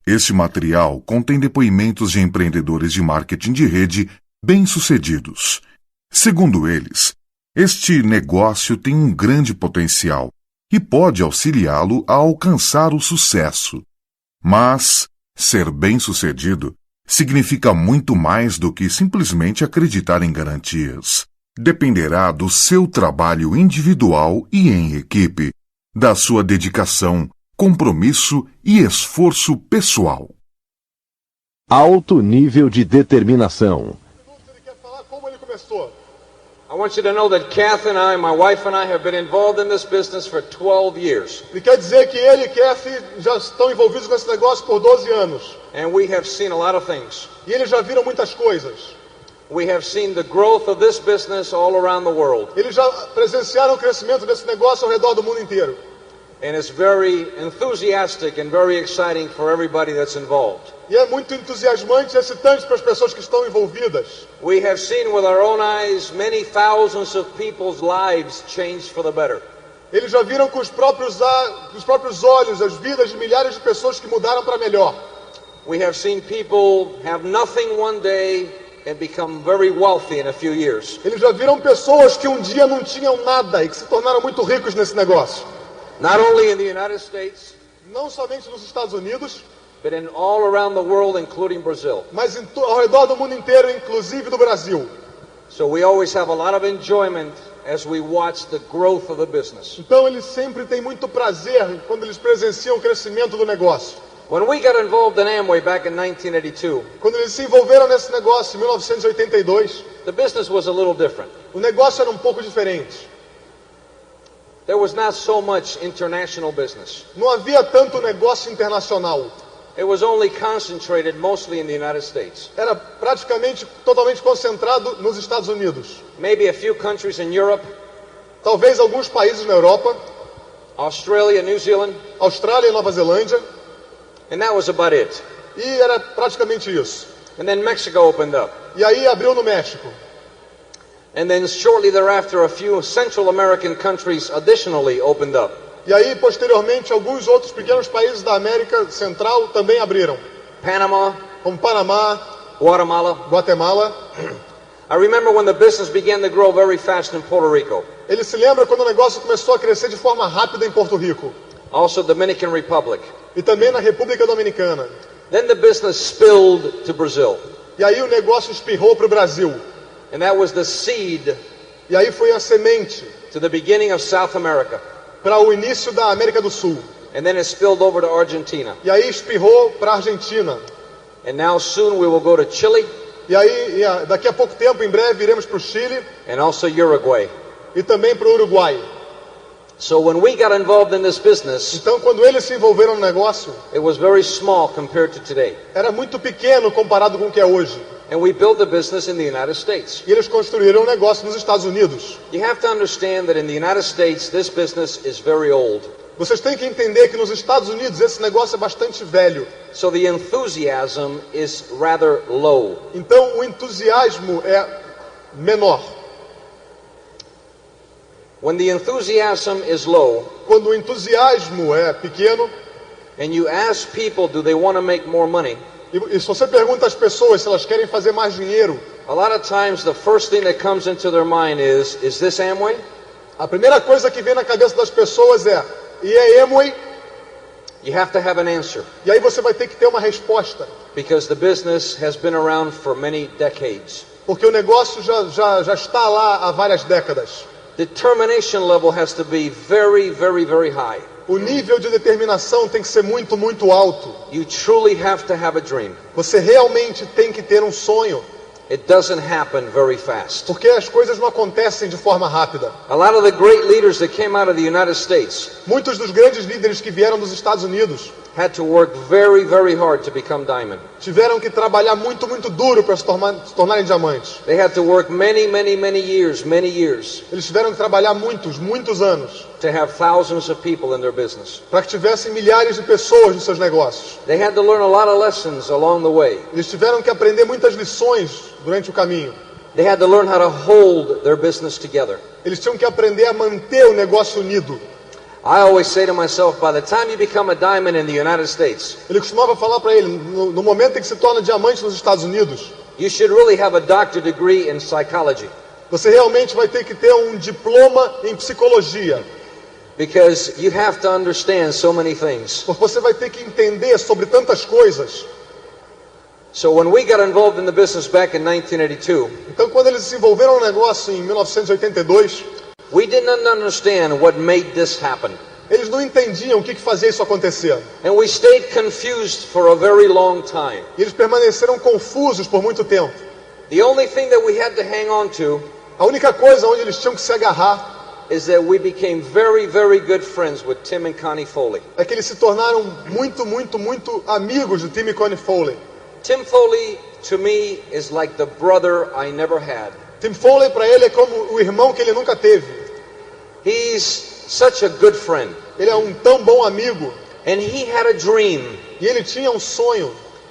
Este material contém depoimentos de empreendedores de marketing de rede bem-sucedidos. Segundo eles, este negócio tem um grande potencial e pode auxiliá-lo a alcançar o sucesso. Mas ser bem-sucedido significa muito mais do que simplesmente acreditar em garantias. Dependerá do seu trabalho individual e em equipe, da sua dedicação, compromisso e esforço pessoal. Alto nível de determinação. Ele quer falar como ele começou. I want you to know that Kath and I, my wife and I, have been involved in this business for 12 years. Ele quer dizer que ele e Kath já estão envolvidos com esse negócio por 12 anos. And we have seen a lot of things. E eles já viram muitas coisas. We have seen the growth of this business all around the world. Eles já presenciaram o crescimento desse negócio ao redor do mundo inteiro. And it's very enthusiastic and very exciting for everybody that's involved. E é muito entusiasmante e excitante para as pessoas que estão envolvidas. We have seen with our own eyes many thousands of people's lives changed for the better. Eles já viram com os próprios olhos as vidas de milhares de pessoas que mudaram para melhor. We have seen people have nothing one day and become very wealthy in a few years. Eles já viram pessoas que um dia não tinham nada e que se tornaram muito ricos nesse negócio. Not only in the United States, Não somente nos Estados Unidos, but in all around the world, including Brazil. mas ao redor do mundo inteiro, inclusive do Brasil. So we always have a lot of enjoyment as we watch the growth of the business. Então eles sempre têm muito prazer quando eles presenciam o crescimento do negócio. When we got involved in Amway back in 1982, Quando eles se envolveram nesse negócio em 1982, the business was a little different. o negócio era um pouco diferente. There was not so much international business. Não havia tanto negócio internacional. It was only concentrated mostly in the United States. Era praticamente totalmente concentrado nos Estados Unidos. Maybe a few countries in Europe, Talvez alguns países na Europa, Australia, New Zealand, Austrália e Nova Zelândia, and that was about it. e era praticamente isso. And then Mexico opened up. E aí abriu no México. And then shortly thereafter, a few Central American countries additionally opened up. E aí, posteriormente, alguns outros pequenos países da América Central também abriram, Panama, como Panamá, Guatemala. Guatemala. I remember when the business began to grow very fast in Puerto Rico. Ele se lembra quando o negócio começou a crescer de forma rápida em Porto Rico. Also Dominican Republic. E também na República Dominicana. Then the business spilled to Brazil. E aí o negócio espirrou para o Brasil. And that was the seed E aí foi a semente to the beginning of South America. para o início da América do Sul. And then it spilled over to Argentina. E aí espirrou para a Argentina. And now soon we will go to Chile E aí, daqui a pouco tempo, em breve, iremos para o Chile and also Uruguay. e também para o Uruguai. So when we got involved in this business, Então, quando eles se envolveram no negócio, it was very small compared to today. era muito pequeno comparado com o que é hoje. And we built the business in the United States. E eles construíram um negócio nos Estados Unidos. You have to understand that in the United States, this business is very old. Vocês têm que entender que nos Estados Unidos esse negócio é bastante velho. So the enthusiasm is rather low. Então, o entusiasmo é menor. When the enthusiasm is low, Quando o entusiasmo é pequeno, and you ask people, do they want to make more money? e se você pergunta às pessoas se elas querem fazer mais dinheiro, A lot of times the first thing that comes into their mind is this Amway? a primeira coisa que vem na cabeça das pessoas é: e é Amway? You have to have an answer, E aí você vai ter que ter uma resposta, because the business has been around for many decades. porque o negócio já está lá há várias décadas. Determination level has to be very, very, very high. O nível de determinação tem que ser muito, muito alto. You truly have to have a dream. Você realmente tem que ter um sonho, It doesn't happen very fast. porque as coisas não acontecem de forma rápida. A lot of the great leaders that came out of the United States Muitos dos grandes líderes que vieram dos Estados Unidos had to work very, very hard to become diamond. tiveram que trabalhar muito, muito duro para se tornarem diamantes. They had to work many, many, many years Eles tiveram que trabalhar muitos, muitos anos to have thousands of people in their business. para que tivessem milhares de pessoas nos seus negócios. They had to learn a lot of lessons along the way. Eles tiveram que aprender muitas lições durante o caminho. They had to learn how to hold their business together. Eles tinham que aprender a manter o negócio unido. I always say to myself, by the time you become a diamond in the United States, Ele costumava falar para ele, no momento em que se torna diamante nos Estados Unidos, you should really have a doctorate degree in psychology. você realmente vai ter que ter um diploma em psicologia. Because you have to understand so many things. Porque você vai ter que entender sobre tantas coisas. So when we got involved in the business back in 1982, Então, quando eles se envolveram no negócio em 1982, we didn't understand what made this happen. eles não entendiam o que fazia isso acontecer. And we stayed confused for a very long time. E eles permaneceram confusos por muito tempo. The only thing that we had to hang on to A única coisa onde eles tinham que se agarrar is that we became very, very good friends with Tim and Connie Foley. é que eles se tornaram muito amigos do Tim e Connie Foley. Tim Foley, to me, is like the brother I never had. Tim Foley para ele é como o irmão que ele nunca teve. He's such a good friend. Ele é um tão bom amigo. And he had a dream. E ele tinha um sonho.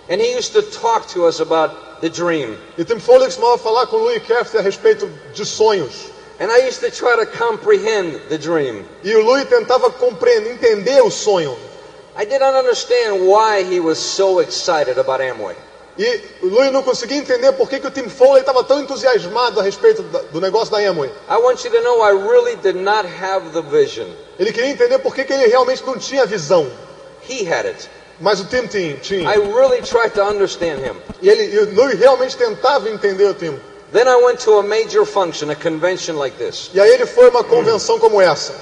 And he used to talk to us about the dream. E Tim Foley costumava falar com o Louie Carrillo a respeito de sonhos. And I used to try to comprehend the dream. E o Louie tentava compreender, entender o sonho. I did not understand why he was so excited about Amway. E o Louie não conseguia entender por que o Tim Foley estava tão entusiasmado a respeito do negócio da Amway. I want you to know I really did not have the vision. Ele queria entender por que ele realmente não tinha visão. He had it. Mas o Tim tinha. I really tried to understand him. E o Louie realmente tentava entender o Tim. Then I went to a major function, a convention like this. E aí ele foi a uma convenção como essa.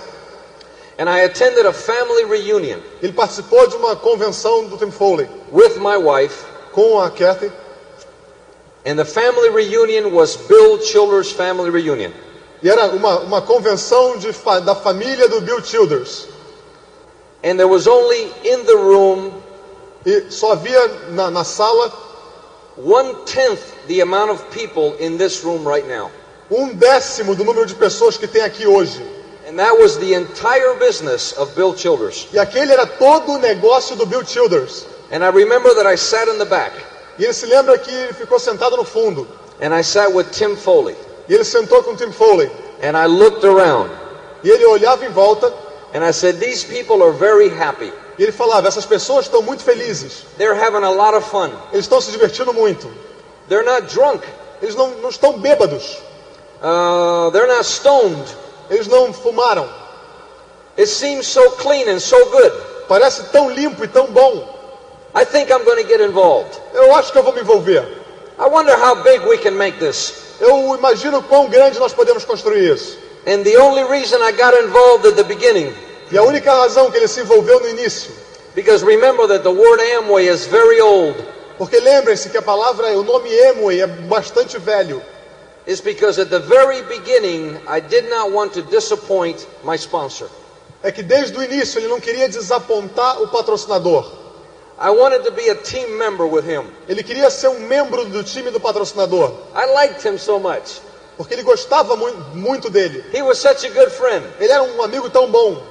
And I attended a family reunion Ele participou de uma convenção do Tim Foley with my wife. com a Kathy. And the family reunion was Bill Childers' family reunion. E era uma convenção da família do Bill Childers. And there was only in the room E só havia na sala 1/10 the amount of people in this room right now. 1/10 do número de pessoas que tem aqui hoje. And that was the entire business of Bill Childers. E aquele era todo o negócio do Bill Childers. And I remember that I sat in the back. E ele se lembra que ele ficou sentado no fundo. And I sat with Tim Foley. E ele sentou com o Tim Foley. And I looked around. E ele olhava em volta. And I said, these people are very happy. E ele falava, essas pessoas estão muito felizes. They're having a lot of fun. Eles estão se divertindo muito. They're not drunk. Eles não estão bêbados. They're not stoned. Eles não fumaram. It seems so clean and so good. Parece tão limpo e tão bom. I think I'm going to get involved. Eu acho que eu vou me envolver. I wonder how big we can make this. Eu imagino quão grande nós podemos construir isso. And the only reason I got involved at the beginning, E a única razão que ele se envolveu no início, because remember that the word Amway is very old, porque lembrem-se que o nome Amway é bastante velho, is because at the very beginning I did not want to disappoint my sponsor. é que desde o início ele não queria desapontar o patrocinador. I wanted to be a team member with him. Ele queria ser um membro do time do patrocinador, I liked him so much. porque ele gostava muito dele. He was such a good friend. Ele era um amigo tão bom.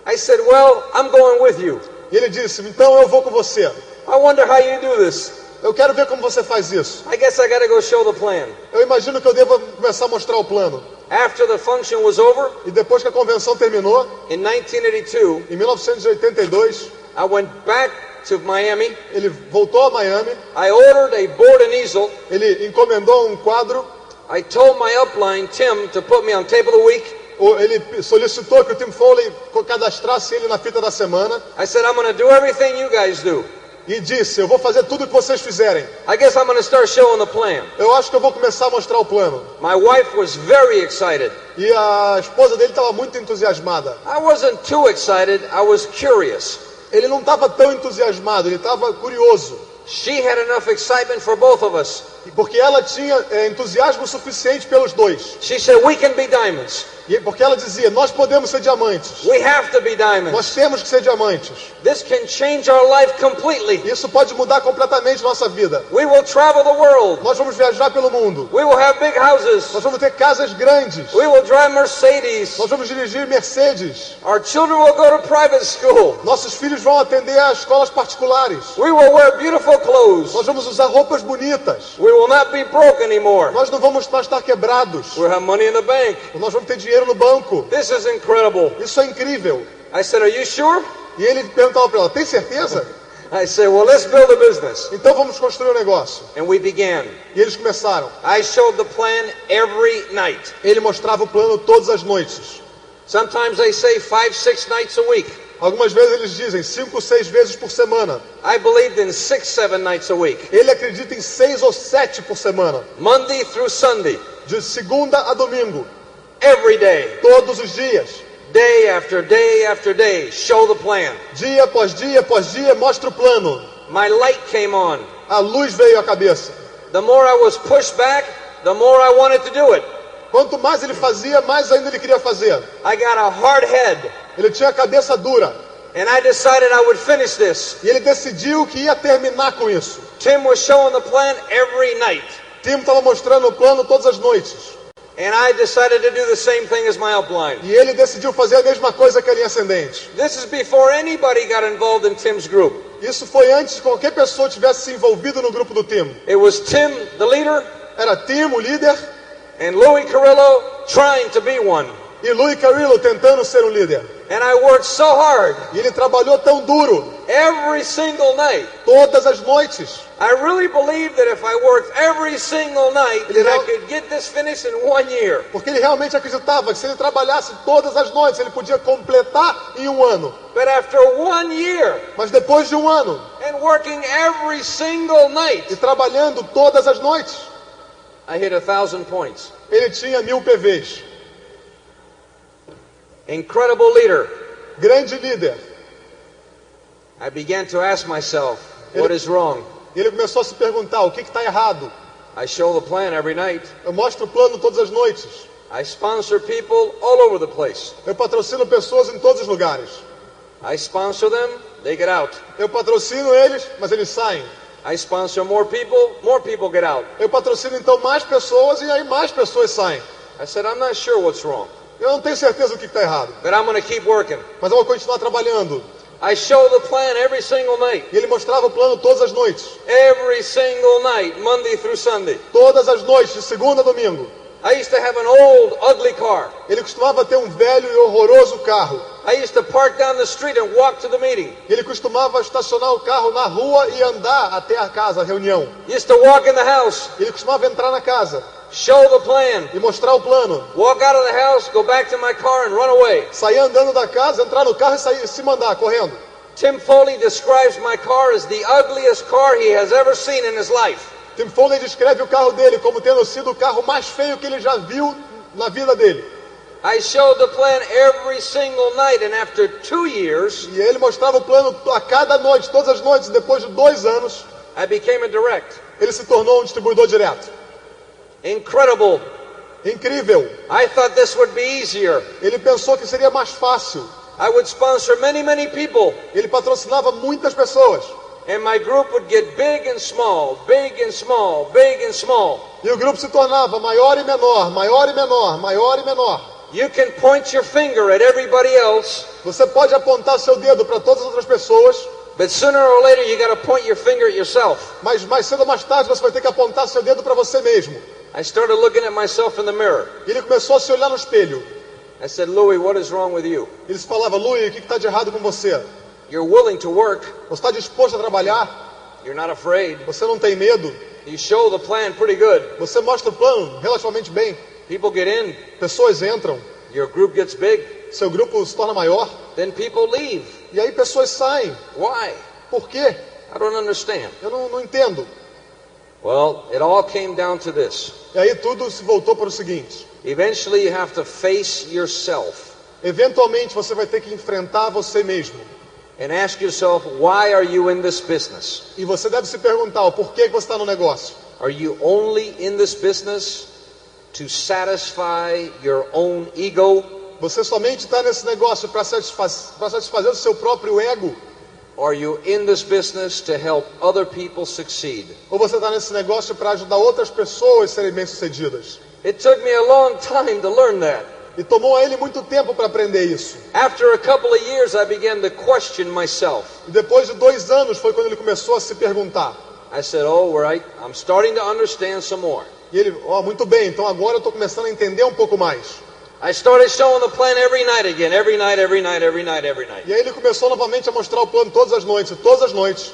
I said, well, I'm going with you. E ele disse, então eu vou com você. I wonder how you do this. Eu quero ver como você faz isso. I guess I got to go show the plan. Eu imagino que eu devo começar a mostrar o plano. After the function was over, E depois que a convenção terminou, in 1982, em 1982, I went back to Miami. ele voltou a Miami. I ordered a board and easel. Ele encomendou um quadro. I told my upline, Tim, to put me on tape of the week. Ele solicitou que o Tim Foley cadastrasse ele na fita da semana. I said, I'm going to do everything you guys do. E disse, eu vou fazer tudo o que vocês fizerem. I guess I'm going to start showing the plan. Eu acho que eu vou começar a mostrar o plano. My wife was very excited. E a esposa dele estava muito entusiasmada. I wasn't too excited, I was curious. Ele não estava tão entusiasmado, ele estava curioso. She had enough excitement for both of us. Porque ela tinha entusiasmo suficiente pelos dois. She said, we can be diamonds. E porque ela dizia, nós podemos ser diamantes. We have to be Nós diamonds. temos que ser diamantes. This can change our life completely. Isso pode mudar completamente nossa vida. We will travel the world. Nós vamos viajar pelo mundo. We will have big houses. Nós vamos ter casas grandes. We will drive Mercedes. Nós vamos dirigir Mercedes. Our children will go to private school. Nossos filhos vão atender a escolas particulares. We will wear beautiful clothes. Nós vamos usar roupas bonitas. We will not be broke anymore. Nós não vamos mais estar quebrados. We'll have money in the bank. Nós vamos ter dinheiro no banco. This is incredible. Isso é incrível. I said, "Are you sure?" E ele perguntava para ela, tem certeza? I said, "Well, let's build a business." Então vamos construir um negócio. And we began. E eles começaram. I showed the plan every night. Ele mostrava o plano todas as noites. Sometimes they say 5, 6 nights a week. Algumas vezes eles dizem 5 ou 6 vezes por semana. I believed in 6, 7 nights a week. Ele acredita em 6 ou 7 por semana. Monday through Sunday. De segunda a domingo. Every day. Todos os dias. Day after day after day. Show the plan. Dia após dia após dia, mostra o plano. My light came on. A luz veio à cabeça. The more I was pushed back, the more I wanted to do it. Quanto mais ele fazia, mais ainda ele queria fazer. I got a hard head. Ele tinha a cabeça dura. And I decided I would finish this. E ele decidiu que ia terminar com isso. Tim was showing the plan every night. Tim estava mostrando o plano todas as noites. And I decided to do the same thing as my upline. E ele decidiu fazer a mesma coisa que a linha ascendente. This is before anybody got involved in Tim's group. Isso foi antes que qualquer pessoa tivesse se envolvido no grupo do Tim. It was Tim, the leader, Era Tim, o líder, and Louie Carrillo trying to be one. e Louie Carrillo tentando ser um líder. And I worked so hard E ele trabalhou tão duro, every single night. todas as noites. I really believed that if I worked every single night, that I could get this finished in 1 year. Porque ele realmente acreditava que se ele trabalhasse todas as noites, ele podia completar em um ano. But after 1 year, Mas depois de um ano, and working every single night, e trabalhando todas as noites, I hit 1,000 points. ele tinha 1000 PVs. Incredible leader. Grande líder. I began to ask myself, what is wrong? E ele começou a se perguntar, o que está errado? I show the plan every night. Eu mostro o plano todas as noites. I sponsor people all over the place. Eu patrocino pessoas em todos os lugares. I sponsor them, they get out. Eu patrocino eles, mas eles saem. I sponsor more people get out. Eu patrocino então mais pessoas e aí mais pessoas saem. I said, I'm not sure what's wrong, Eu não tenho certeza do que está errado, but I'm going to keep working. mas eu vou continuar trabalhando. I show the plan every single night. E ele mostrava o plano todas as noites. Every single night, Monday through Sunday. Todas as noites, de segunda a domingo. I used to have an old, ugly car. Ele costumava ter um velho e horroroso carro. I used to park down the street and walk to the meeting. Ele costumava estacionar o carro na rua e andar até a casa, a reunião. Used to walk in the house, Ele costumava entrar na casa show the plan, e mostrar o plano. walk out of the house, go back to my car and run away. Sair andando da casa, entrar no carro e sair, se mandar, correndo. Tim Foley describes my car as the ugliest car he has ever seen in his life. Tim Foley descreve o carro dele como tendo sido o carro mais feio que ele já viu na vida dele. I showed the plan every single night, and after 2 years, E ele mostrava o plano a cada noite, todas as noites. Depois de 2 anos, I became a direct. ele se tornou um distribuidor direto. Incredible. Incrível. I thought this would be easier. Ele pensou que seria mais fácil. I would sponsor many, many people, Ele patrocinava muitas pessoas. and my group would get big and small, big and small, big and small. E o grupo se tornava maior e menor, maior e menor, maior e menor. You can point your finger at everybody else, Você pode apontar seu dedo para todas as outras pessoas, but sooner or later you got to point your finger at yourself. mas mais cedo ou mais tarde você vai ter que apontar seu dedo para você mesmo. I started looking at myself in the mirror. E ele começou a se olhar no espelho. I said, Louie, what is wrong with you? Ele se falava, Louie, o que está de errado com você? You're willing to work. Você está disposto a trabalhar? You're not afraid. Você não tem medo? You show the plan pretty good. Você mostra o plano relativamente bem. People get in. Pessoas entram. Your group gets big. Seu grupo se torna maior. Then people leave. E aí pessoas saem. Why? Por quê? I don't understand. Eu não entendo. Well, it all came down to this. E aí tudo se voltou para o seguinte. Eventually you have to face yourself Eventualmente você vai ter que enfrentar você mesmo. and ask yourself, why are you in this business? E você deve se perguntar o porquê que você está no negócio. Are you only in this business to satisfy your own ego? Você somente está nesse negócio para satisfazer o seu próprio ego? Or are you in this business to help other people succeed? Ou você está nesse negócio para ajudar outras pessoas a serem bem-sucedidas? It took me a long time to learn that. E tomou a ele muito tempo para aprender isso. After a couple of years, I began to question myself. E depois de 2 anos foi quando ele começou a se perguntar. I said, oh, right, I'm starting to understand some more. E ele, muito bem, então agora eu estou começando a entender um pouco mais. I started showing the plan every night again, every night. E aí ele começou novamente a mostrar o plano todas as noites.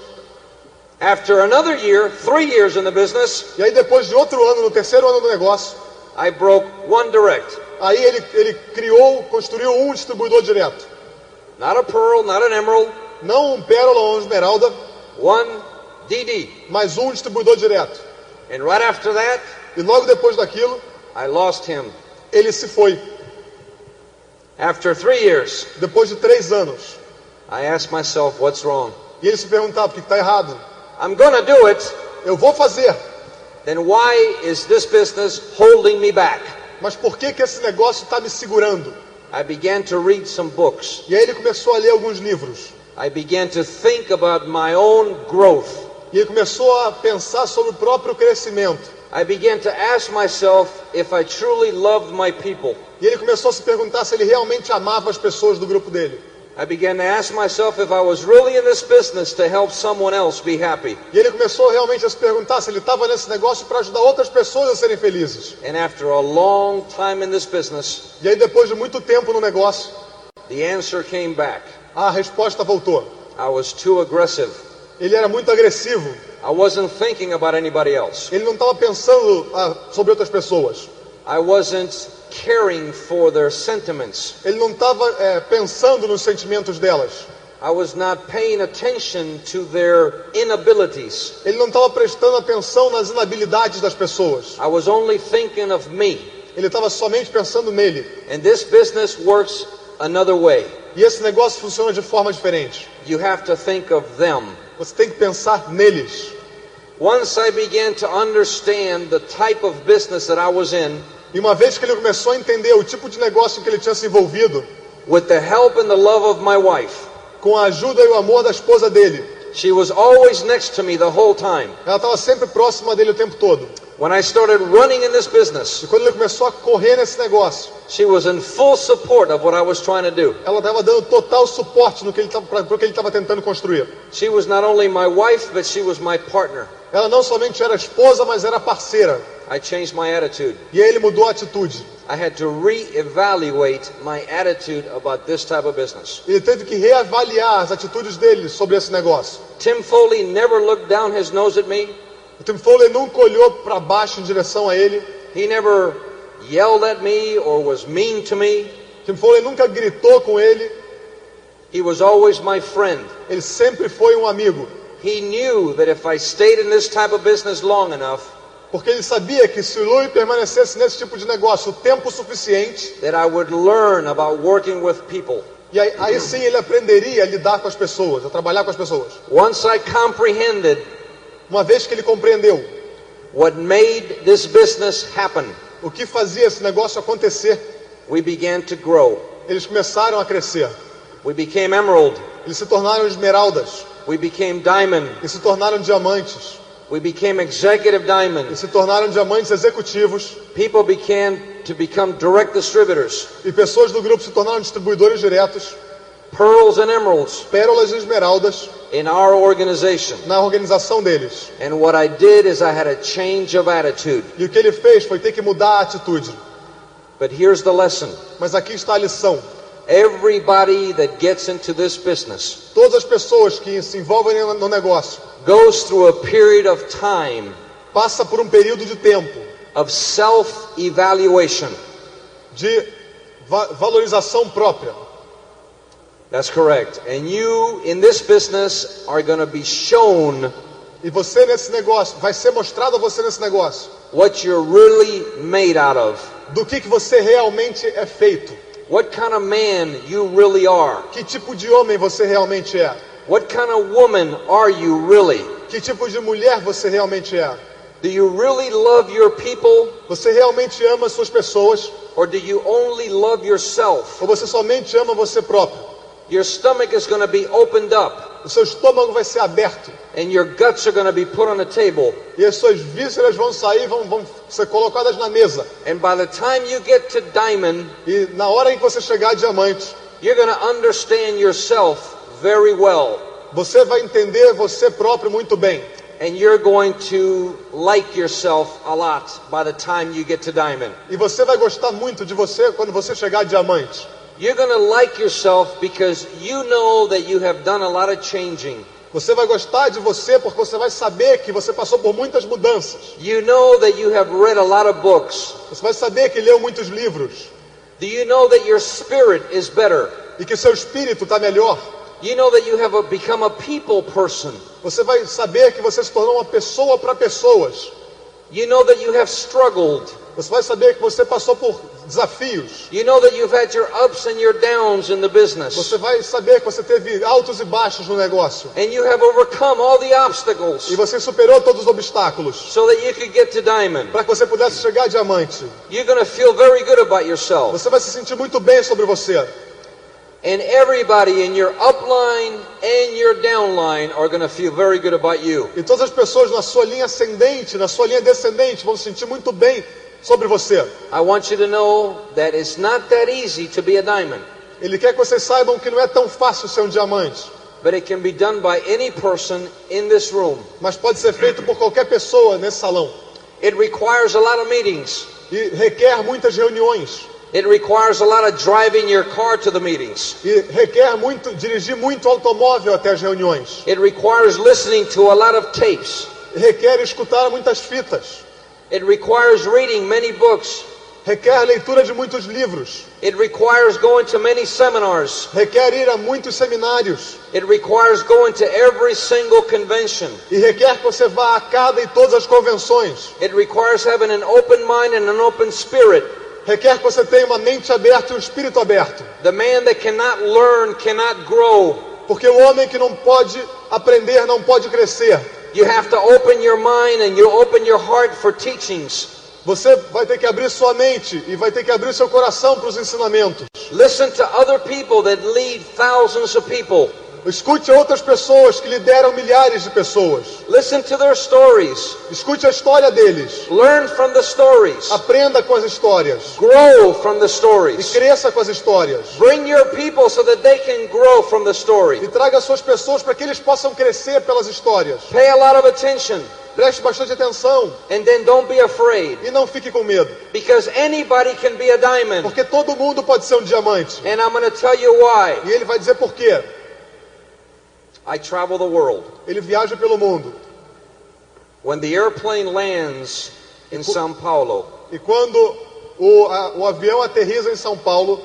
After another year, 3 years in the business, E aí depois de outro ano, no terceiro ano do negócio, I broke one direct. aí ele construiu um distribuidor direto. Not a pearl, not an emerald, Não um pérola ou uma esmeralda, one DD. mas um distribuidor direto. And right after that, E logo depois daquilo, I lost him. ele se foi. After 3 years, Depois de 3 anos. I asked myself, what's wrong? E ele se perguntava, por que está errado? I'm gonna do it, Eu vou fazer, then why is this business holding me back? mas por que esse negócio está me segurando? I began to read some books. E aí ele começou a ler alguns livros. I began to think about my own growth. E ele começou a pensar sobre o próprio crescimento. I began to ask myself if I truly loved my people. E ele começou a se perguntar se ele realmente amava as pessoas do grupo dele. I began to ask myself if I was really in this business to help someone else be happy. E ele começou realmente a se perguntar se ele estava nesse negócio para ajudar outras pessoas a serem felizes. And after a long time in this business, E aí depois de muito tempo no negócio, the answer came back. a resposta voltou. I was too aggressive. Ele era muito agressivo. I wasn't thinking about anybody else. Ele não estava pensando sobre outras pessoas. I wasn't caring for their sentiments. Ele não estava pensando nos sentimentos delas. I was not paying attention to their inabilities. Ele não estava prestando atenção nas inabilidades das pessoas. I was only thinking of me. Ele estava somente pensando nele. And this business works another way. E esse negócio funciona de forma diferente. You have to think of them. Você tem que pensar neles. Once I began to understand the type of business that I was in, E uma vez que ele começou a entender o tipo de negócio em que ele tinha se envolvido, with the help and the love of my wife, com a ajuda e o amor da esposa dele, she was always next to me the whole time. ela estava sempre próxima dele o tempo todo. When I started running in this business, E quando ele começou a correr nesse negócio, she was in full support of what I was trying to do. ela estava dando total suporte no que ele estava tentando construir. She was not only my wife, but she was my partner. Ela não somente era esposa, mas era parceira. I changed my attitude. E aí ele mudou a atitude. I had to re-evaluate my attitude about this type of business. Ele teve que reavaliar as atitudes dele sobre esse negócio. Tim Foley never looked down his nose at me. O Tim Foley nunca olhou para baixo em direção a ele. He never yelled at me or was mean to me. Tim Foley nunca gritou com ele. He was always my friend. Ele sempre foi um amigo. He knew that if I stayed in this type of business long enough, Porque ele sabia que se o Louie permanecesse nesse tipo de negócio o tempo suficiente, that I would learn about working with people. e aí sim ele aprenderia a lidar com as pessoas, a trabalhar com as pessoas. Once I comprehended Uma vez que ele compreendeu what made this business happen, o que fazia esse negócio acontecer, we began to grow. eles começaram a crescer. We became emerald. Eles se tornaram esmeraldas, We became diamond. e se tornaram diamantes, We became executive e diamond. se tornaram diamantes executivos, People began to become direct distributors. e pessoas do grupo se tornaram distribuidores diretos, Pearls and emeralds pérolas e esmeraldas, in our organization. na organização deles. And what I did is I had a change of attitude. E o que ele fez foi ter que mudar a atitude. But here's the lesson. Mas aqui está a lição. Everybody that gets into this business Todas as pessoas que se envolvem no negócio goes through a period of time passa por um período de tempo of self-evaluation. de valorização própria. That's correct. And you in this business are going to be shown E você nesse negócio, vai ser mostrado a você nesse negócio what you're really made out of. do que você realmente é feito. What kind of man you really are. Que tipo de homem você realmente é. What kind of woman are you really? Que tipo de mulher você realmente é. Do you really love your people, Você realmente ama as suas pessoas, or do you only love yourself? ou você somente ama você próprio? Your stomach is going to be opened up, O seu estômago vai ser aberto, and your guts are going to be put on a table. e as suas vísceras vão sair, vão ser colocadas na mesa. And by the time you get to diamond, E na hora em que você chegar a diamante, you're going to understand yourself very well. você vai entender você próprio muito bem. And you're going to like yourself a lot by the time you get to diamond. E você vai gostar muito de você quando você chegar a diamante. You're going to like yourself because you know that you have done a lot of changing. Você vai gostar de você porque você vai saber que você passou por muitas mudanças. You know that you have read a lot of books. Você vai saber que leu muitos livros. Do you know that your spirit is better? E que seu espírito está melhor. You know that you have become a people person. Você vai saber que você se tornou uma pessoa para pessoas. You know that you have struggled. Você vai saber que você passou por desafios. You know that you've had your ups and your downs in the business. Você vai saber que você teve altos e baixos no negócio. And you have overcome all the obstacles. E você superou todos os obstáculos. So that you could get to diamond. Para que você pudesse chegar a diamante. You're going to feel very good about yourself. Você vai se sentir muito bem sobre você. And everybody in your upline and your downline are going to feel very good about you. E todas as pessoas na sua linha ascendente, na sua linha descendente vão se sentir muito bem sobre você. I want you to know that it's not that easy to be a diamond. Ele quer que vocês saibam que não é tão fácil ser um diamante. But it can be done by any person in this room. Mas pode ser feito por qualquer pessoa nesse salão. It requires a lot of meetings. E requer muitas reuniões. It requires a lot of driving your car to the meetings. E requer dirigir muito automóvel até as reuniões. It requires listening to a lot of tapes. Requer escutar muitas fitas. It requires reading many books. Requer leitura de muitos livros. It requires going to many seminars. Requer ir a muitos seminários. It requires going to every single convention. E requer que você vá a cada e todas as convenções. It requires having an open mind and an open spirit. Requer que você tenha uma mente aberta e um espírito aberto. The man that cannot learn cannot grow. Porque o homem que não pode aprender não pode crescer. You have to open your mind and you open your heart for teachings. Você vai ter que abrir sua mente e vai ter que abrir seu coração para os ensinamentos. Listen to other people that lead thousands of people. Escute outras pessoas que lideram milhares de pessoas. Listen to their stories. Escute a história deles. Learn from the stories. Aprenda com as histórias. Grow from the E stories. cresça com as histórias. Bring your people so that they can grow from the story. E traga suas pessoas para que eles possam crescer pelas histórias. Pay a lot of attention. Preste bastante atenção. And then don't be afraid. E não fique com medo. Because anybody can be a diamond. Porque todo mundo pode ser um diamante. And I'm going to tell you why. E ele vai dizer por quê. I travel the world. Ele viaja pelo mundo. When the airplane lands in São Paulo, E quando o avião aterriza em São Paulo,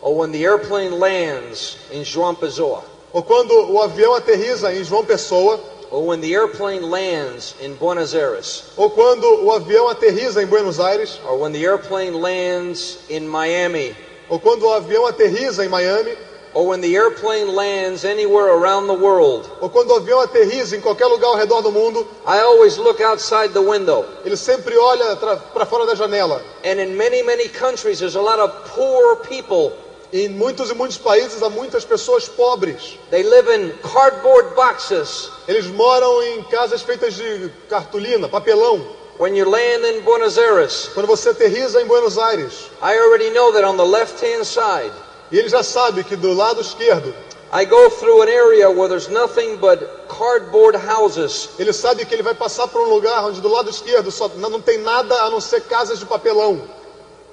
or when the airplane lands in João Pessoa, ou quando o avião aterriza em João Pessoa, or when the airplane lands in Buenos Aires, ou quando o avião aterriza em Buenos Aires, or when the airplane lands in Miami, ou quando o avião aterriza em Miami, or when the airplane lands anywhere around the world, ou quando o avião aterriza em qualquer lugar ao redor do mundo, I always look outside the window. ele sempre olha para fora da janela. And in many, many countries, there's a lot of poor people. Em muitos e muitos países há muitas pessoas pobres. They live in cardboard boxes. Eles moram em casas feitas de cartolina, papelão. When you land in Buenos Aires, Quando você aterriza em Buenos Aires, I already know that on the left-hand side, e ele já sabe que do lado esquerdo, I go through an area where there's nothing but cardboard houses. ele sabe que ele vai passar por um lugar onde do lado esquerdo só não tem nada a não ser casas de papelão.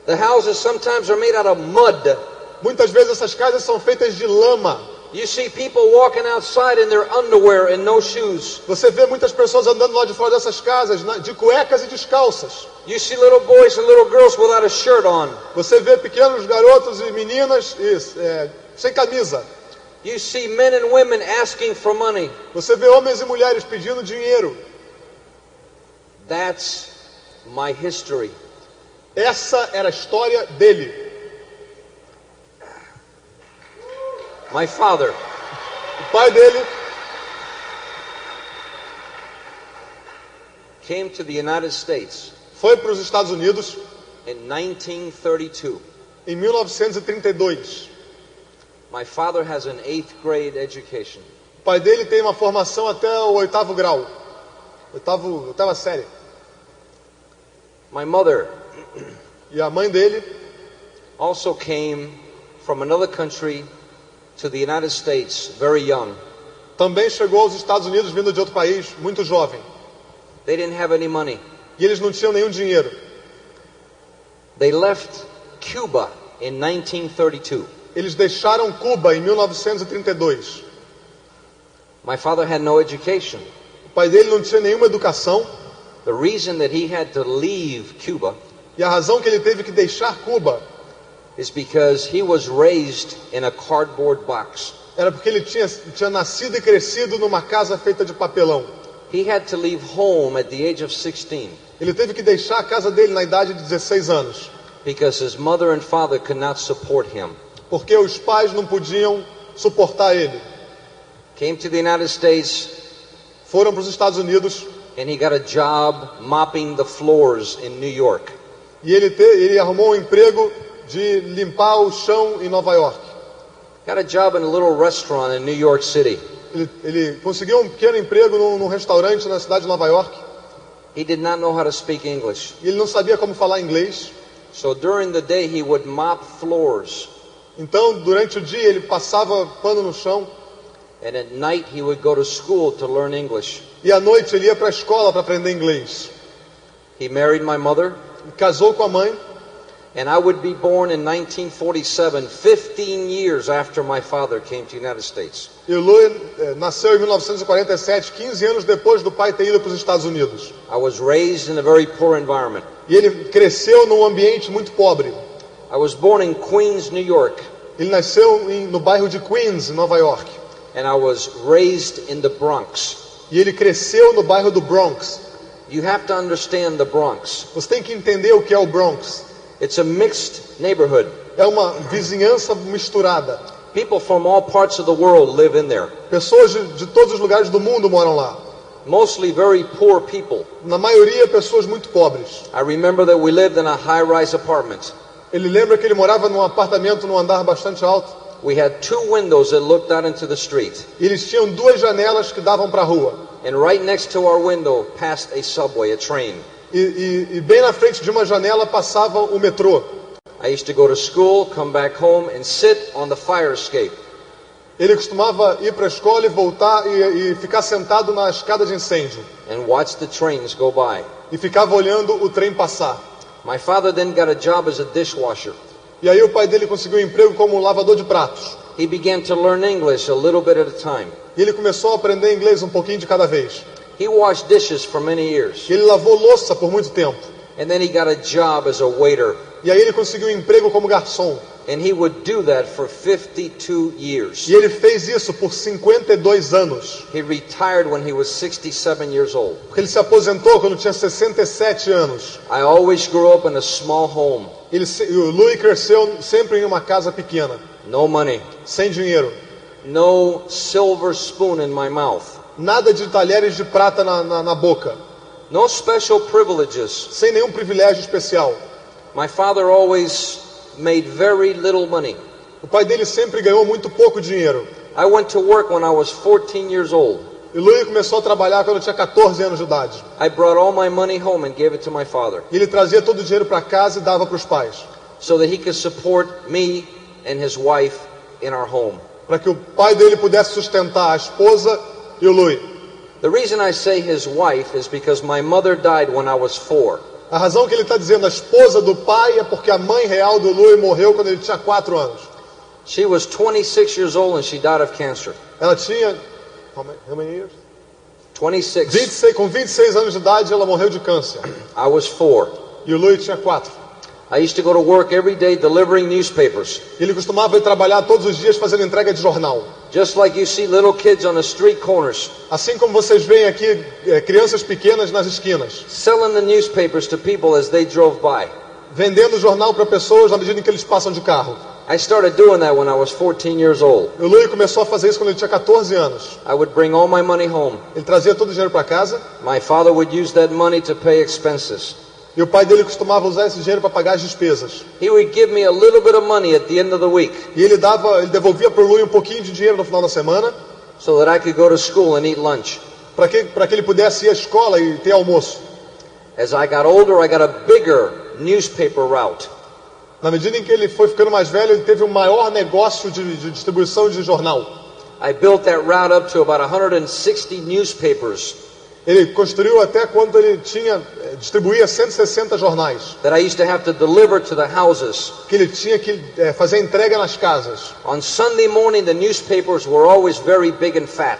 The houses sometimes are made out of mud. Muitas vezes essas casas são feitas de lama. You see people walking outside in their underwear and no shoes. Você vê muitas pessoas andando lá de fora dessas casas de cuecas e descalças. You see little boys and little girls without a shirt on. Você vê pequenos garotos e meninas sem camisa. You see men and women asking for money. Você vê homens e mulheres pedindo dinheiro. That's my history. Essa era a história dele. My father O pai dele came to the United States foi para os Estados Unidos in 1932. em 1932. My father has an 8th grade education. O pai dele tem uma formação até o 8º grau, oitava série. My mother E a mãe dele also came from another country to the United States very young. também chegou aos Estados Unidos vindo de outro país, muito jovem. They didn't have any money. E eles não tinham nenhum dinheiro. They left Cuba in 1932. Eles deixaram Cuba em 1932. My father had no education. O pai dele não tinha nenhuma educação. The reason that he had to leave Cuba E a razão que ele teve que deixar Cuba is because he was raised in a cardboard box. era porque ele tinha nascido e crescido numa casa feita de papelão. He had to leave home at the age of 16 Ele teve que deixar a casa dele na idade de 16 anos. because his mother and father could not support him. Porque os pais não podiam suportar ele. Came to the United States Foram para os Estados Unidos and he got a job mopping the floors in New York. e ele arrumou um emprego de limpar o chão em Nova York. Got a job in a little restaurant in New York City. Ele conseguiu um pequeno emprego num restaurante na cidade de Nova York. He did not know how to speak English. E ele não sabia como falar inglês. So during the day he would mop floors, Então, durante o dia, ele passava pano no chão. and at night he would go to school to learn English. E à noite ele ia para a escola para aprender inglês. He married my mother, Casou com a mãe. and I would be born in 1947, 15 years after my father came to the United States. E o Louie nasceu em 1947, 15 anos depois do pai ter ido para os Estados Unidos. I was raised in a very poor environment. E ele cresceu num ambiente muito pobre. I was born in Queens, New York, Ele nasceu no bairro de Queens, em Nova York. and I was raised in the Bronx. E ele cresceu no bairro do Bronx. You have to understand the Bronx. Você tem que entender o que é o Bronx. It's a mixed neighborhood. É uma vizinhança misturada. People from all parts of the world live in there. Pessoas de todos os lugares do mundo moram lá. Mostly very poor people. Na maioria, pessoas muito pobres. I remember that we lived in a high-rise apartment. Ele lembra que ele morava num apartamento num andar bastante alto. We had two windows that looked out into the street. E eles tinham duas janelas que davam para a rua. And right next to our window passed a subway, a train. E bem na frente de uma janela passava o metrô. I used to go to school, come back home, and sit on the fire escape. Ele costumava ir para a escola e voltar e ficar sentado na escada de incêndio. And watch the trains go by. E ficava olhando o trem passar. My father then got a job as a dishwasher. E aí o pai dele conseguiu um emprego como lavador de pratos. He began to learn English a little bit at a time. E ele começou a aprender inglês um pouquinho de cada vez. He washed dishes for many years. E ele lavou louça por muito tempo. And then he got a job as a waiter. E aí ele conseguiu um emprego como garçom. And he would do that for 52 years. E ele fez isso por 52 anos. He retired when he was 67 years old. Porque ele se aposentou quando tinha 67 anos. I always grew up in a small home. O Louie cresceu sempre em uma casa pequena. No money. Sem dinheiro. No silver spoon in my mouth. Nada de talheres de prata na boca. No special privileges. Sem nenhum privilégio especial. My father always made very little money. O pai dele sempre ganhou muito pouco dinheiro. I went to work when I was 14 years old. E Louie começou a trabalhar quando tinha 14 anos de idade. I brought all my money home and gave it to my father. E ele trazia todo o dinheiro para casa e dava para os pais. So that he could support me and his wife in our home. Para que o pai dele pudesse sustentar a esposa e o Louie. The reason I say his wife is because my mother died when I was 4. A razão que ele está dizendo a esposa do pai é porque a mãe real do Louie morreu quando ele tinha 4 anos. She was 26 years old and she died of cancer. Ela tinha... How many years? 26. Com 26 anos de idade ela morreu de câncer. I was 4. E o Louie tinha 4. I used to go to work every day delivering newspapers. Ele costumava ir trabalhar todos os dias fazendo entrega de jornal. Just like you see little kids on the street corners. Assim como vocês veem aqui crianças pequenas nas esquinas. Selling the newspapers to people as they drove by. Vendendo jornal para pessoas na medida em que eles passam de carro. I started doing that when I was 14 years old. O Louie começou a fazer isso quando ele tinha 14 anos. I would bring all my money home. Ele trazia todo o dinheiro para casa. My father would use that money to pay expenses. E o pai dele costumava usar esse dinheiro para pagar as despesas. He would give me a little bit of money at the end of the week. E ele devolvia para o Louie um pouquinho de dinheiro no final da semana. So that I could go to school and eat lunch. Para que ele pudesse ir à escola e ter almoço. As I got older, I got a bigger newspaper route. Na medida em que ele foi ficando mais velho, ele teve um maior negócio de distribuição de jornal. I built that route up to about 160 newspapers Ele construiu até quando ele distribuía 160 jornais. that I used to have to deliver to the houses. Que ele tinha que fazer entrega nas casas. On Sunday morning, the newspapers were always very big and fat.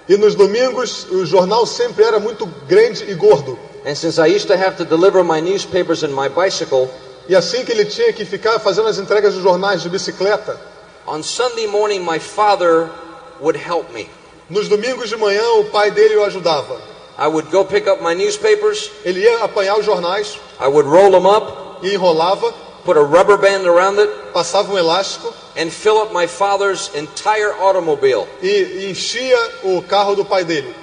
E nos domingos, o jornal sempre era muito grande e gordo. And since I used to have to deliver my newspapers in my bicycle, E assim que ele tinha que ficar fazendo as entregas dos jornais de bicicleta, on Sunday morning my father would help me. nos domingos de manhã o pai dele o ajudava. I would go pick up my newspapers, Ele ia apanhar os jornais I would roll them up, e enrolava, put a rubber band around it, passava um elástico and fill up my father's entire automobile. e enchia o carro do pai dele.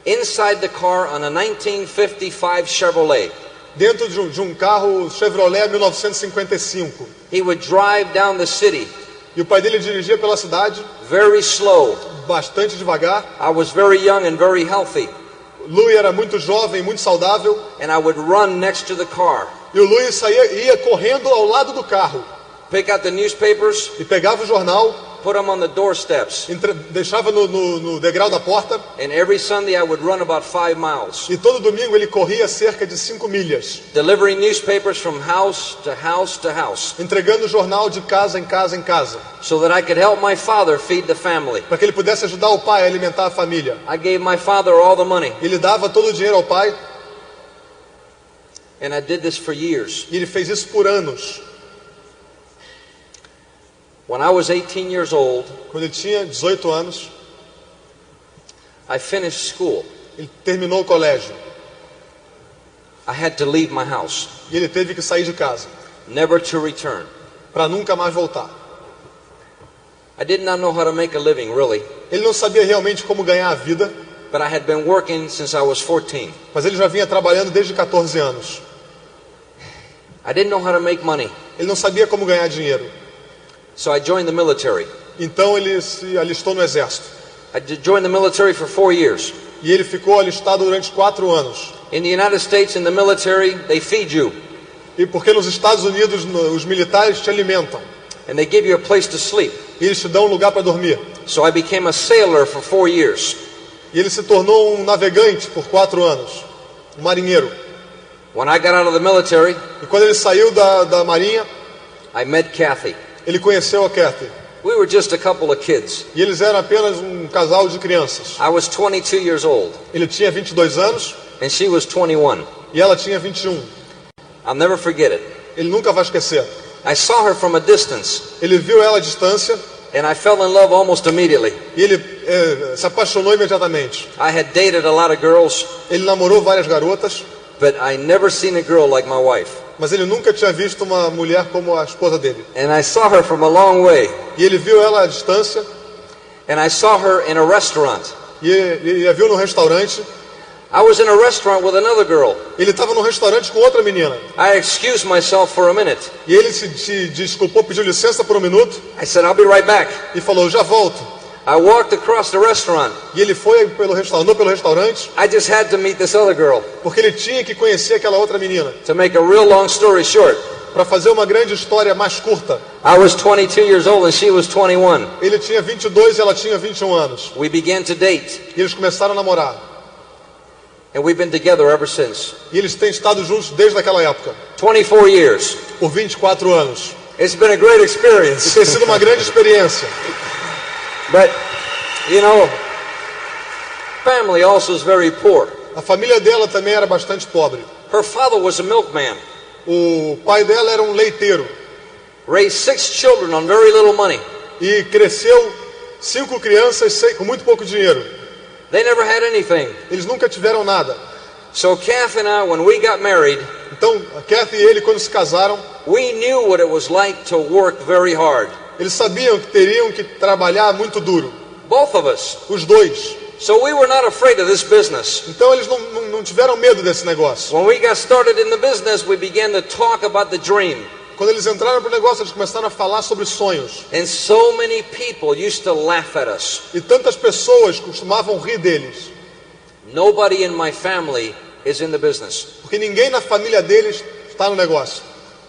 Inside the car on a 1955 Chevrolet. Dentro de um carro Chevrolet 1955. He would drive down the city E o pai dele dirigia pela cidade, very slow. bastante devagar. I was very young and very healthy, Louie era muito jovem, muito saudável. and I would run next to the car, E o Louie ia correndo ao lado do carro. pick out the newspapers, E pegava o jornal, put them on the doorsteps, deixava no degrau da porta. and every Sunday I would run about 5 miles, E todo domingo ele corria cerca de 5 milhas. delivering newspapers from house to house to house, Entregando o jornal de casa em casa em casa. so that I could help my father feed the family. Para que ele pudesse ajudar o pai a alimentar a família. I gave my father all the money, Ele dava todo o dinheiro ao pai. and I did this for years. E ele fez isso por anos. When I was 18 years old, Quando ele tinha 18 anos, I finished school. ele terminou o colégio. I had to leave my house, E ele teve que sair de casa. never to return. Para nunca mais voltar. I did not know how to make a living, really, Ele não sabia realmente como ganhar a vida. but I had been working since I was 14. Mas ele já vinha trabalhando desde 14 anos. I didn't know how to make money, Ele não sabia como ganhar dinheiro. so I joined the military. Então ele se alistou no exército. I joined the military for 4 years. E ele ficou alistado durante 4 anos. In the United States, in the military, they feed you, E porque nos Estados Unidos os militares te alimentam. and they give you a place to sleep. E eles te dão um lugar para dormir. So I became a sailor for 4 years. E ele se tornou um navegante por 4 anos. Um marinheiro. When I got out of the military, E quando ele saiu da marinha, I met Kathy. ele conheceu a Kathy. We were just a couple of kids. E eles eram apenas um casal de crianças. I was 22 years old, Ele tinha 22 anos and she was 21. e ela tinha 21. I'll never forget it. Ele nunca vai esquecer. I saw her from a distance, Ele viu ela à distância and I fell in love almost immediately. e ele se apaixonou imediatamente. I had dated a lot of girls, Ele namorou várias garotas, but I never seen a girl like my wife. mas ele nunca tinha visto uma mulher como a esposa dele. And I saw her from a long way, E ele viu ela à distância and I saw her in a restaurant. e a viu no restaurante. I was in a restaurant with another girl. Ele estava no restaurante com outra menina. I excused myself for a minute. E ele se desculpou, pediu licença por um minuto I said, I'll be right back. e falou, já volto. I walked across the restaurant. E ele foi andou pelo restaurante I just had to meet this other girl. porque ele tinha que conhecer aquela outra menina. To make a real long story short, Para fazer uma grande história mais curta, I was 22 years old and she was 21. ele tinha 22 e ela tinha 21 anos. We began to date, E eles começaram a namorar. and we've been together ever since. E eles têm estado juntos desde aquela época, 24 years. por 24 anos. It's been a great E experience. tem sido uma grande experiência. But, you know, family also is very poor. A família dela também era bastante pobre. Her father was a milkman, O pai dela era um leiteiro raised 6 children on very little money. e cresceu 5 crianças com muito pouco dinheiro. They never had anything. Eles nunca tiveram nada. So Kathy and I, when we got married, Então, a Kathy e ele, quando se casaram, we knew what it was like to work very hard. eles sabiam que teriam que trabalhar muito duro. Both of us. Os dois. So we were not afraid of this business. Então, eles não tiveram medo desse negócio. When we got started in the business, we began to talk about the dream. Quando eles entraram pro negócio, eles começaram a falar sobre sonhos. And so many people used to laugh at us. E tantas pessoas costumavam rir deles. Nobody in my family is in the business. Porque ninguém na família deles está no negócio.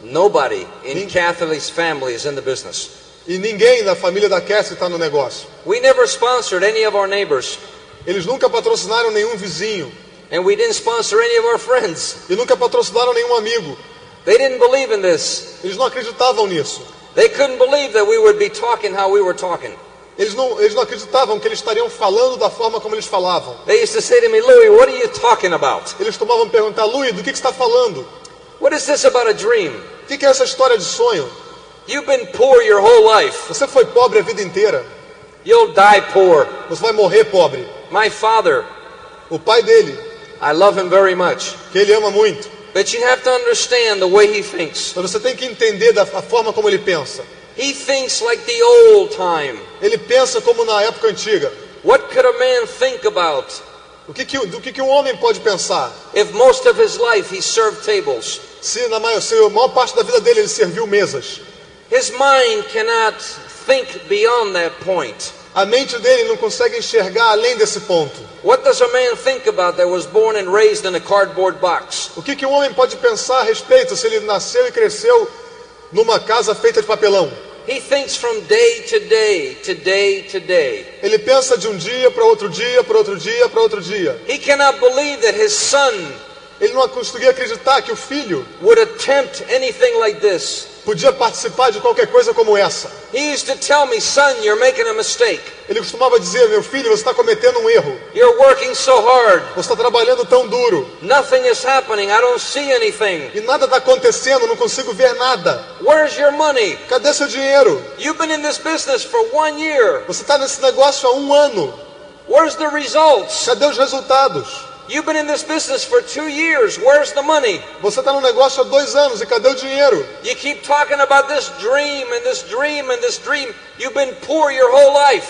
Nobody in Kathy's family is in the business. E ninguém na família da Kathy está no negócio. We never sponsored any of our neighbors. Eles nunca patrocinaram nenhum vizinho. And we didn't sponsor any of our friends. E nunca patrocinaram nenhum amigo. They didn't believe in this. Eles não acreditavam nisso. They couldn't believe that we would be talking how we were talking. Eles não acreditavam que eles estariam falando da forma como eles falavam. They used to say to me, Louie, what are you talking about? Eles tomavam perguntar, Louie, do que você está falando? What is this about a dream? O que é essa história de sonho? You've been poor your whole life. Você foi pobre a vida inteira. You'll die poor. Você vai morrer pobre. My father, O pai dele, I love him very much. que ele ama muito. But you have to understand the way he thinks. Mas você tem que entender a forma como ele pensa. He thinks like the old time. Ele pensa como na época antiga. What could a man think about Do que um homem pode pensar? if most of his life he served tables? Se a maior parte da vida dele ele serviu mesas. His mind cannot think beyond that point. A mente dele não consegue enxergar além desse ponto. What does a man think about that was born and raised in a cardboard box? O que um homem pode pensar a respeito se ele nasceu e cresceu numa casa feita de papelão? He thinks from day to day, to day to day. Ele pensa de um dia para outro dia, para outro dia, para outro dia. He cannot believe that his son Ele não conseguia acreditar que o filho would attempt anything like this. podia participar de qualquer coisa como essa. He used to tell me, son, you're making a mistake. Ele costumava dizer, meu filho, você está cometendo um erro. You're working so hard. Você está trabalhando tão duro. Nothing is happening. I don't see anything. E nada está acontecendo, não consigo ver nada. Where's your money? Cadê seu dinheiro? You've been in this business for 1 year. Você está nesse negócio há 1 ano. Where's the results? Cadê os resultados? You've been in this business for 2 years. Where's the money? Você está no negócio há 2 anos e cadê o dinheiro? You keep talking about this dream and this dream and this dream. You've been poor your whole life.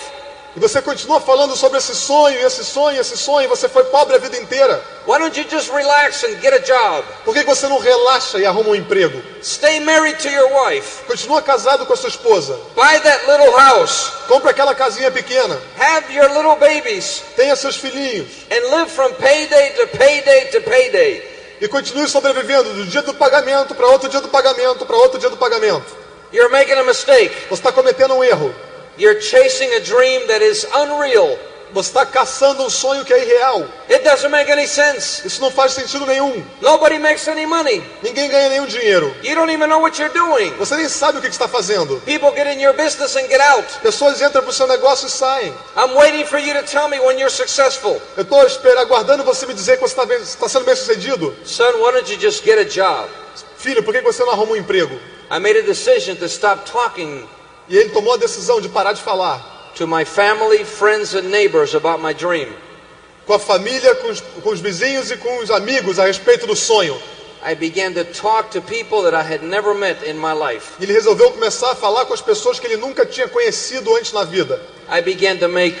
E você continua falando sobre esse sonho, esse sonho, esse sonho, e você foi pobre a vida inteira. Why don't you just relax and get a job? Por que você não relaxa e arruma um emprego? Stay married to your wife. Continua casado com a sua esposa. Buy that little house. Compra aquela casinha pequena. Have your little babies. Tenha seus filhinhos. And live from payday to payday to payday. E continue sobrevivendo do dia do pagamento para outro dia do pagamento para outro dia do pagamento. You're making a mistake. Você está cometendo um erro. You're chasing a dream that is unreal. Você está caçando um sonho que é irreal. It doesn't make any sense. Isso não faz sentido nenhum. Nobody makes any money. Ninguém ganha nenhum dinheiro. You don't even know what you're doing. Você nem sabe o que está fazendo. People get in your business and get out. Pessoas entram para o seu negócio e saem. I'm waiting for you to tell me when you're successful. Eu estou aguardando você me dizer que você está sendo bem sucedido. Son, why don't you just get a job? Filho, por que você não arruma um emprego? I made a decision to stop talking E ele tomou a decisão de parar de falar to my family, friends and neighbors about my dream. com a família, com os vizinhos e com os amigos a respeito do sonho. I began to talk to people that I had never met in my life. Ele resolveu começar a falar com as pessoas que ele nunca tinha conhecido antes na vida. I began to make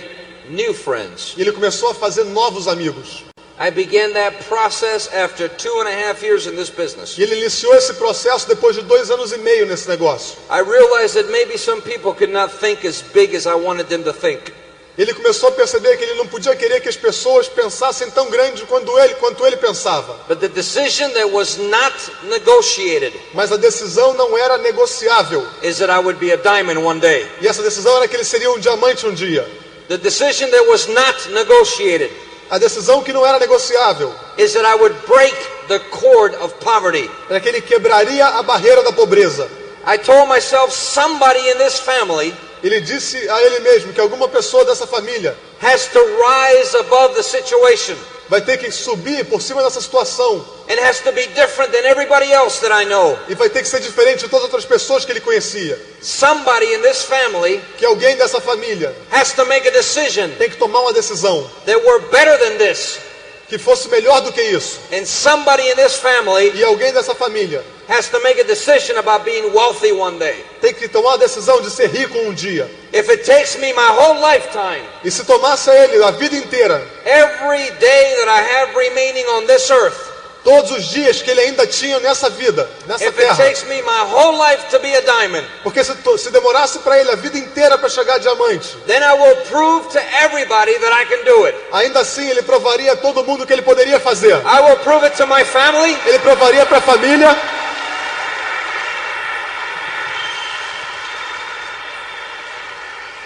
new friends. E ele começou a fazer novos amigos. I began that process after 2.5 years in this business. E ele iniciou esse processo depois de 2 anos e meio nesse negócio. I realized that maybe some people could not think as big as I wanted them to think. Ele começou a perceber que ele não podia querer que as pessoas pensassem tão grande quanto ele pensava. But the decision that was not negotiated Mas a decisão não era negociável. is that I would be a diamond one day. E essa decisão era que ele seria um diamante um dia. The decision that was not negotiated A decisão que não era negociável is that I would break the cord of poverty. era que ele quebraria a barreira da pobreza. I told myself somebody in this family Ele disse a ele mesmo que alguma pessoa dessa família has to rise above the situation vai ter que subir por cima dessa situação and has to be different than everybody else that I know. e vai ter que ser diferente de todas as outras pessoas que ele conhecia. Somebody in this family Que alguém dessa família has to make a decision tem que tomar uma decisão that we're better than this. que fosse melhor do que isso. And somebody in this family E alguém dessa família has to make a decision about being wealthy one day. tem que tomar a decisão de ser rico um dia. If it takes me my whole lifetime, E se tomasse a ele a vida inteira, every day that I have remaining on this earth, todos os dias que ele ainda tinha nessa vida, nessa if it terra, takes me my whole life to be a diamond, porque se demorasse para ele a vida inteira para chegar a diamante, then I will prove to everybody that I can do it. ainda assim ele provaria a todo mundo que ele poderia fazer. I will prove it to my family. Ele provaria para a família.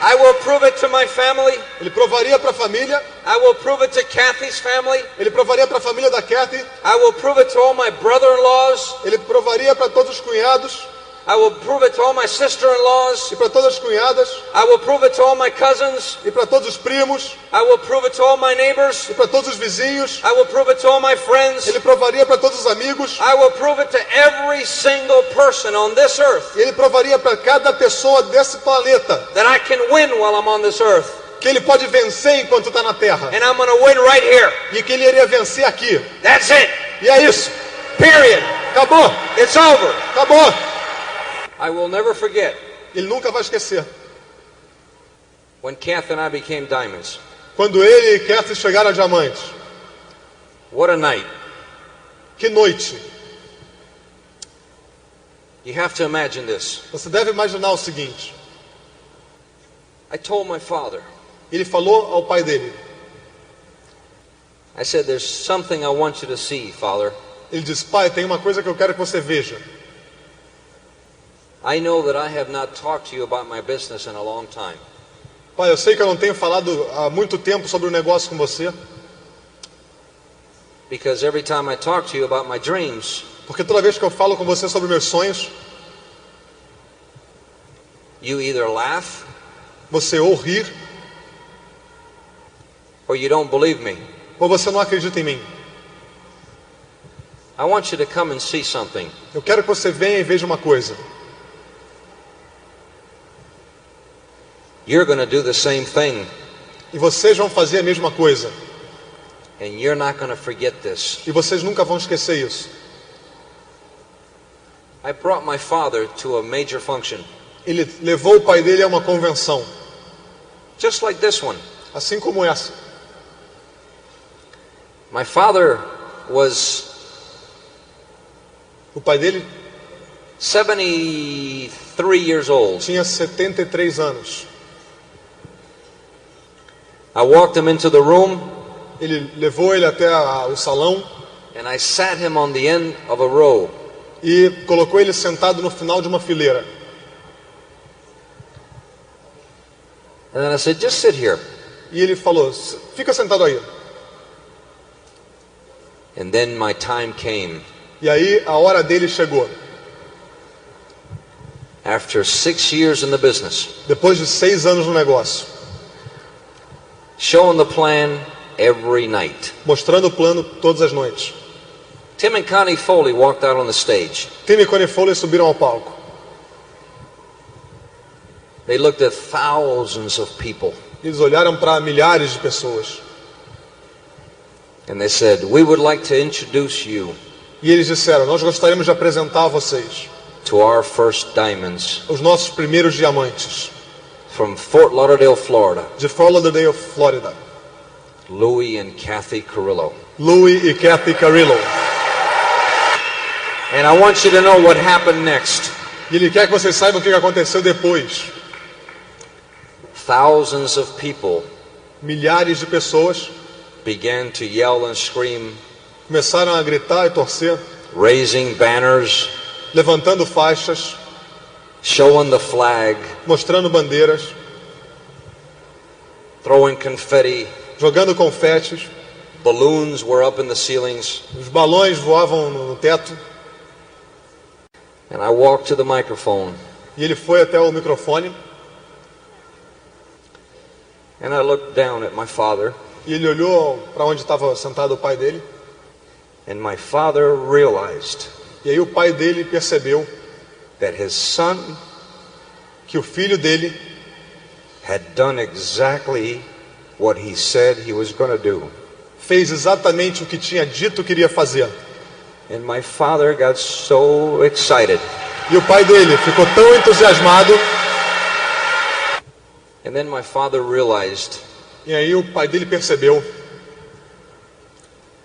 I will prove it to my family. Ele provaria para a família. I will prove it to Kathy's family. Ele provaria para a família da Kathy. I will prove it to all my brother-in-laws. Ele provaria para todos os cunhados. I will prove it to all my sister-in-laws. E para todas as cunhadas. I will prove it to all my cousins. E para todos os primos. I will prove it to all my neighbors. E para todos os vizinhos. I will prove it to all my friends. Ele provaria para todos os amigos. I will prove it to every single person on this earth. E ele provaria para cada pessoa desse planeta. That I can win while I'm on this earth. Que ele pode vencer enquanto está na Terra. And I'm going to win right here. E que ele iria vencer aqui. That's it. E é isso. Period. Acabou. It's over. Acabou. I will never forget. Ele nunca vai esquecer. When Kath and I became diamonds. Quando ele e Kathy chegaram a diamantes. What a night. Que noite. You have to imagine this. Você deve imaginar o seguinte. I told my father. Ele falou ao pai dele. I said, there's something I want you to see, Father. Ele disse, pai, tem uma coisa que eu quero que você veja. I know that I have not talked to you about my business in a long time. Pai, eu sei que eu não tenho falado há muito tempo sobre o negócio com você. Because every time I talk to you about my dreams, porque toda vez que eu falo com você sobre meus sonhos, you either laugh, você ou rir, or you don't believe me. Ou você não acredita em mim. I want you to come and see something. Eu quero que você venha e veja uma coisa. You're going to do the same thing. E vocês vão fazer a mesma coisa. And you're not going to forget this. E vocês nunca vão esquecer isso. I brought my father to a major function. Ele levou o pai dele a uma convenção. Just like this one. Assim como essa. My father was o pai dele 73 years old. Tinha 73 anos. I walked him into the room. Ele levou ele até o salão. And I sat him on the end of a row. E colocou ele sentado no final de uma fileira. And then I said, just sit here. E ele falou, fica sentado aí. And then my time came. E aí a hora dele chegou. After 6 years in the business. Depois de 6 anos no negócio. Showing the plan every night. Mostrando o plano todas as noites. Tim and Connie Foley walked out on the stage. Tim e Connie Foley subiram ao palco. They looked at thousands of people. Eles olharam para milhares de pessoas. And they said, we would like to introduce you. E eles disseram, nós gostaríamos de apresentar a vocês. To our first diamonds. Os nossos primeiros diamantes. From Fort Lauderdale, Florida. De Fort Lauderdale, Flórida. Louie and Kathy Carrillo. Louie e Kathy Carrillo. And I want you to know what happened next. E ele quer que vocês saibam o que aconteceu depois. Thousands of people. Milhares de pessoas. Began to yell and scream. Começaram a gritar e torcer. Raising banners. Levantando faixas. Showing the flag. Mostrando bandeiras. Throwing confetti. Jogando confetes. Balloons were up in the ceilings. Os balões voavam no teto. And I walked to the microphone. E ele foi até o microfone. And I looked down at my father. E ele olhou para onde estava sentado o pai dele. And my father realized. E aí o pai dele percebeu that his son, que o filho dele, had done exactly what he said he was going to do. Fez exatamente o que tinha dito que iria fazer. And my father got so excited. E o pai dele ficou tão entusiasmado. And then my father realized. E aí o pai dele percebeu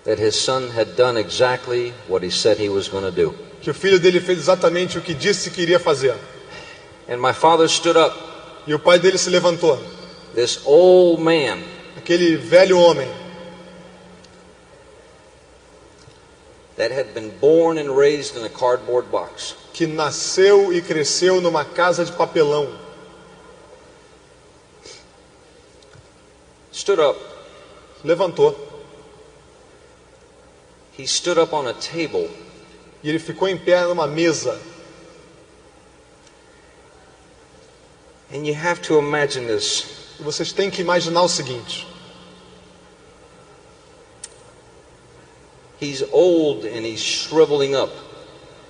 that his son had done exactly what he said he was going to do. Que o filho dele fez exatamente o que disse que iria fazer. And my father stood up. E o pai dele se levantou. This old man. Aquele velho homem. That had been born and raised in a cardboard box. Que nasceu e cresceu numa casa de papelão. stood up. Levantou. He stood up on a table. E ele ficou em pé numa mesa. And you have to imagine this. E vocês têm que imaginar o seguinte. He's old and he's shriveling up.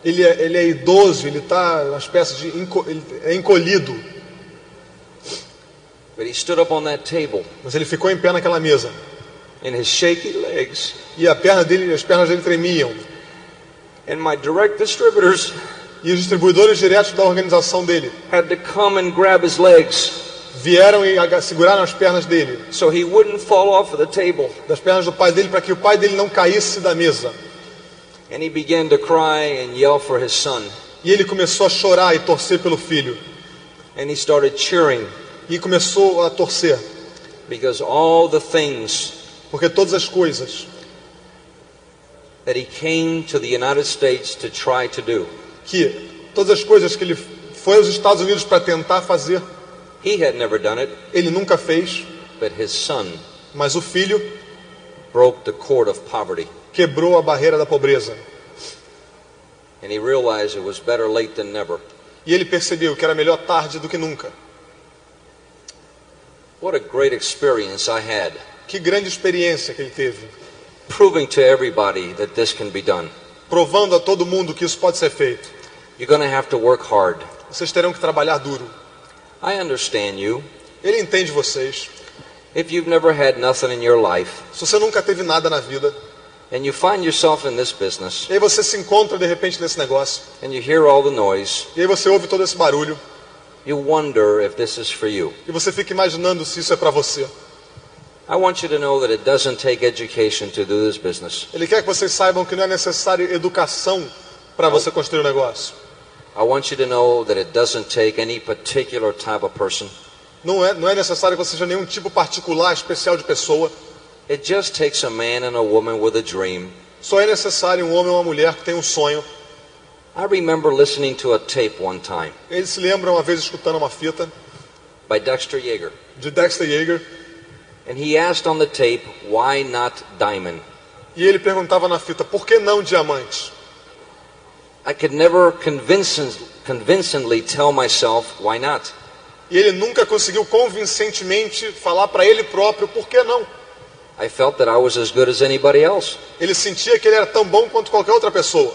Ele é idoso, ele está uma espécie de ele é encolhido. But he stood up on that table. Mas ele ficou em pé naquela mesa. And his shaky legs. E as pernas dele tremiam. And my direct distributors E os distribuidores diretos da organização dele had to come and grab his legs. Vieram e seguraram as pernas dele, So he wouldn't fall off of the table. das pernas do pai dele, para que o pai dele não caísse da mesa. And he began to cry and yell for his son. E ele começou a chorar e torcer pelo filho. And he started cheering. E começou a torcer, Because all the things porque todas as coisas that he came to the United States to try to do, todas as coisas que ele foi aos Estados Unidos para tentar fazer, he had never done it, ele nunca fez. but his son Mas o filho broke the cord of poverty. quebrou a barreira da pobreza. And he realized it was better late than never. E ele percebeu que era melhor tarde do que nunca. What a great experience I had, Que grande experiência que ele teve, proving to everybody that this can be done. provando a todo mundo que isso pode ser feito. You're going to have to work hard. Vocês terão que trabalhar duro. I understand you. Ele entende vocês. If you've never had nothing in your life, Se você nunca teve nada na vida, and you find yourself in this business, e aí você se encontra de repente nesse negócio, and you hear all the noise, e aí você ouve todo esse barulho, you wonder if this is for you. e você fica imaginando se isso é para você. I want you to know that it doesn't take education to do this business. Ele quer que vocês saibam que não é necessário educação para você construir um negócio. I want you to know that it doesn't take any particular type of person. Não é necessário que você seja nenhum tipo particular, especial de pessoa. It just takes a man and a woman with a dream. Só é necessário um homem ou uma mulher que tem um sonho. I remember listening to a tape one time Eles se lembram uma vez escutando uma fita by Dexter Yeager. de Dexter Yeager, And he asked on the tape, why not diamond? e ele perguntava na fita, por que não diamante? I could never convincingly tell myself, why not? E ele nunca conseguiu convincentemente falar para ele próprio por que não. I felt that I was as good as anybody else. Ele sentia que ele era tão bom quanto qualquer outra pessoa.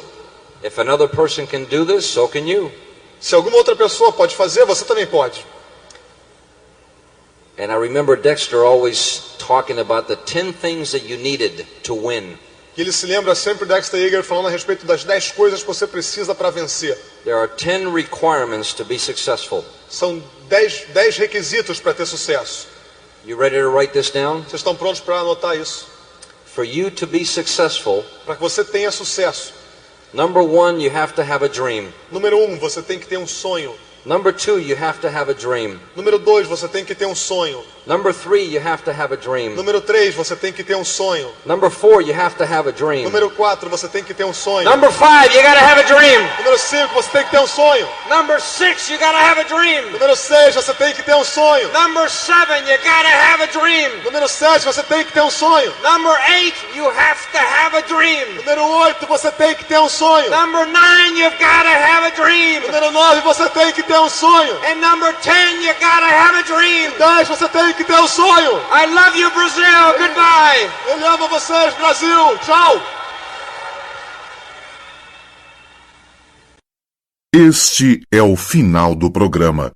If another person can do this, so can you. Se alguma outra pessoa pode fazer, você também pode. And I remember Dexter always talking about the 10 things that you needed to win. E ele se lembra sempre Dexter Yeager falando a respeito das 10 coisas que você precisa para vencer. There are 10 requirements to be successful. São 10 requisitos para ter sucesso. You ready to write this down? Vocês estão prontos para anotar isso? For you to be successful, Para que você tenha sucesso. number 1, you have to have a dream. Número 1, você tem que ter um sonho. Number 2, you have to have a dream. Número 2, você tem que ter um sonho. Number 3, you have to have a dream. Número 3, você tem que ter um sonho. Number 4, you have to have a dream. Número 4, você tem que ter um sonho. Number 5, you gotta have a dream. Número 5, você tem que ter um sonho. Number 6, you gotta have a dream. Número 6, você tem que ter um sonho. Number 7, you gotta have a dream. Número 7, você tem que ter um sonho. Number 8, you have to have a dream. Número 8, você tem que ter um sonho. Number 9, you've gotta have a dream. Número 9, você tem que ter um sonho. And number 10, you gotta have a dream. 10, você tem que ter um sonho. I love you, Brazil. Goodbye. Eu amo vocês, Brasil. Tchau. Este é o final do programa.